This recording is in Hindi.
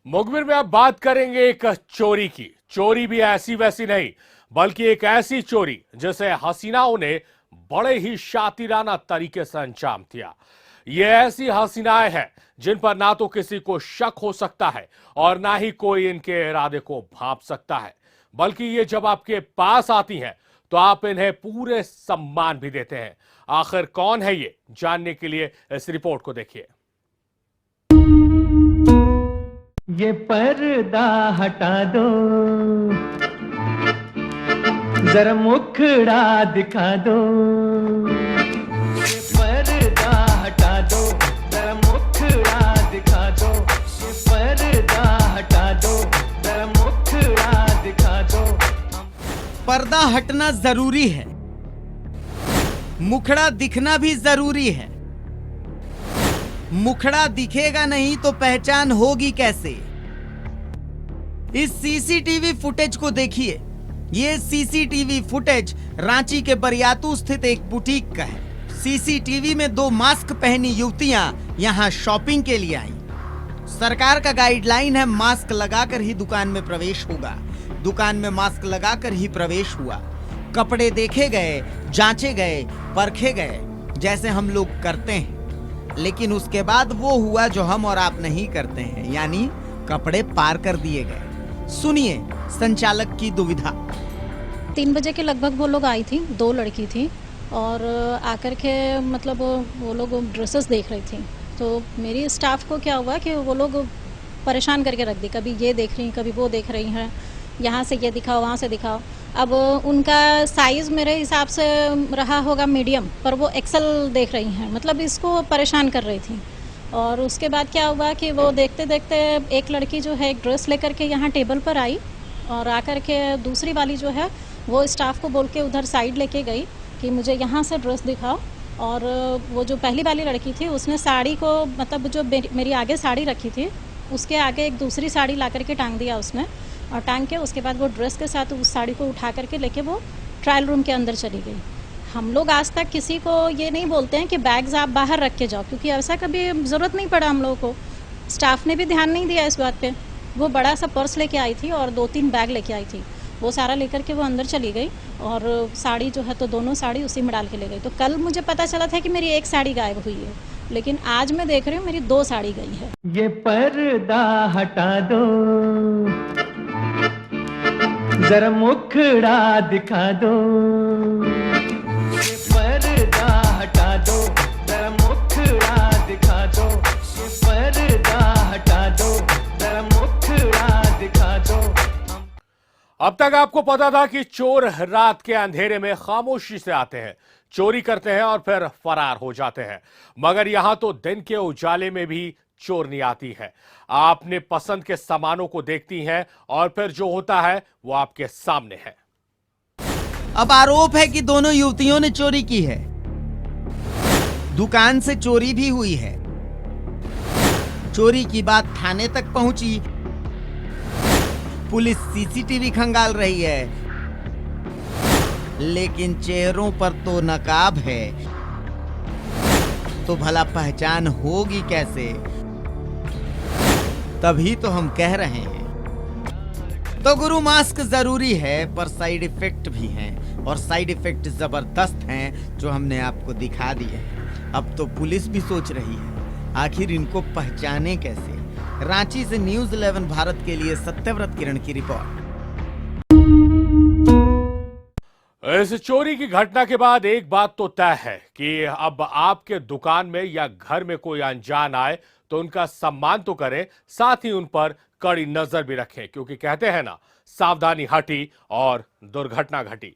मुखबिर में अब बात करेंगे एक चोरी की। चोरी भी ऐसी वैसी नहीं, बल्कि एक ऐसी चोरी जिसे हसीनाओं ने बड़े ही शातिराना तरीके से अंजाम दिया। ये ऐसी हसीनाएं हैं जिन पर ना तो किसी को शक हो सकता है और ना ही कोई इनके इरादे को भांप सकता है, बल्कि ये जब आपके पास आती हैं तो आप इन्हें पूरे सम्मान भी देते हैं। आखिर कौन है ये, जानने के लिए इस रिपोर्ट को देखिए। ये पर्दा हटा दो, जरा मुखड़ा दिखा दो। ये पर्दा हटा दो, जरा मुखड़ा दिखा दो। ये पर्दा हटा दो, जरा मुखड़ा दिखा दो। पर्दा हटना जरूरी है, मुखड़ा दिखना भी जरूरी है। मुखड़ा दिखेगा नहीं तो पहचान होगी कैसे? इस सीसीटीवी फुटेज को देखिए। ये सीसीटीवी फुटेज रांची के बरियातू स्थित एक बुटीक का है। सीसीटीवी में दो मास्क पहनी युवतियां यहां शॉपिंग के लिए आई। सरकार का गाइडलाइन है मास्क लगाकर ही दुकान में प्रवेश होगा। दुकान में मास्क लगाकर ही प्रवेश हुआ। कपड़े देखे गए, जांचे गए, परखे गए, जैसे हम लोग करते हैं। लेकिन उसके बाद वो हुआ जो हम और आप नहीं करते हैं, यानी कपड़े पार कर दिए गए। सुनिए संचालक की दुविधा। 3 बजे के लगभग वो लोग आई थी, 2 लड़की थी और आकर के मतलब वो लोग ड्रेसेस देख रही थी। तो मेरी स्टाफ को क्या हुआ कि वो लोग परेशान करके रख दी, कभी ये देख रही, कभी वो देख रही हैं, यहाँ से ये दिखाओ, वहाँ से दिखाओ। अब उनका साइज़ मेरे हिसाब से रहा होगा मीडियम, पर वो एक्सेल देख रही हैं, मतलब इसको परेशान कर रही थी। और उसके बाद क्या हुआ कि वो देखते देखते एक लड़की जो है एक ड्रेस लेकर के यहाँ टेबल पर आई और आकर के दूसरी वाली जो है वो स्टाफ को बोल के उधर साइड लेके गई कि मुझे यहाँ से ड्रेस दिखाओ। और वो जो पहली वाली लड़की थी उसने साड़ी को, मतलब जो मेरी आगे साड़ी रखी थी उसके आगे एक दूसरी साड़ी ला करके टांग दिया उसने, और टांग के उसके बाद वो ड्रेस के साथ उस साड़ी को उठा करके लेके वो ट्रायल रूम के अंदर चली गई। हम लोग आज तक किसी को ये नहीं बोलते हैं कि बैग्स आप बाहर रख के जाओ, क्योंकि ऐसा कभी ज़रूरत नहीं पड़ा हम लोगों को। स्टाफ ने भी ध्यान नहीं दिया इस बात पे। वो बड़ा सा पर्स लेके आई थी और 2-3 बैग लेके आई थी, वो सारा लेकर के वो अंदर चली गई और साड़ी जो है तो दोनों साड़ी उसी में डाल के ले गई। तो कल मुझे पता चला था कि मेरी एक साड़ी गायब हुई है, लेकिन आज मैं देख रही हूँ मेरी 2 साड़ी गई है। ये पर्दा हटा दो, जरा मुखड़ा दिखा दो। ये पर्दा हटा दो, जरा मुखड़ा दिखा दो। ये पर्दा हटा दो, जरा मुखड़ा दिखा दो। अब तक आपको पता था कि चोर रात के अंधेरे में खामोशी से आते हैं, चोरी करते हैं और फिर फरार हो जाते हैं, मगर यहां तो दिन के उजाले में भी चोरनी आती है। आपने पसंद के सामानों को देखती हैं और फिर जो होता है वो आपके सामने है। अब आरोप है कि दोनों युवतियों ने चोरी की है। दुकान से चोरी भी हुई है। चोरी की बात थाने तक पहुंची। पुलिस सीसीटीवी खंगाल रही है, लेकिन चेहरों पर तो नकाब है, तो भला पहचान होगी कैसे? तभी तो हम कह रहे हैं। तो गुरु मास्क जरूरी है, पर साइड इफेक्ट भी हैं, और साइड इफेक्ट जबरदस्त हैं जो हमने आपको दिखा दिए हैं। अब तो पुलिस भी सोच रही है आखिर इनको पहचाने कैसे। रांची से न्यूज़ 11 भारत के लिए सत्यव्रत किरण की रिपोर्ट। इस चोरी की घटना के बाद एक बात तो तय है कि अब आपके दुकान में या घर में कोई अनजान आए तो उनका सम्मान तो करें, साथ ही उन पर कड़ी नजर भी रखें, क्योंकि कहते हैं ना, सावधानी हटी और दुर्घटना घटी।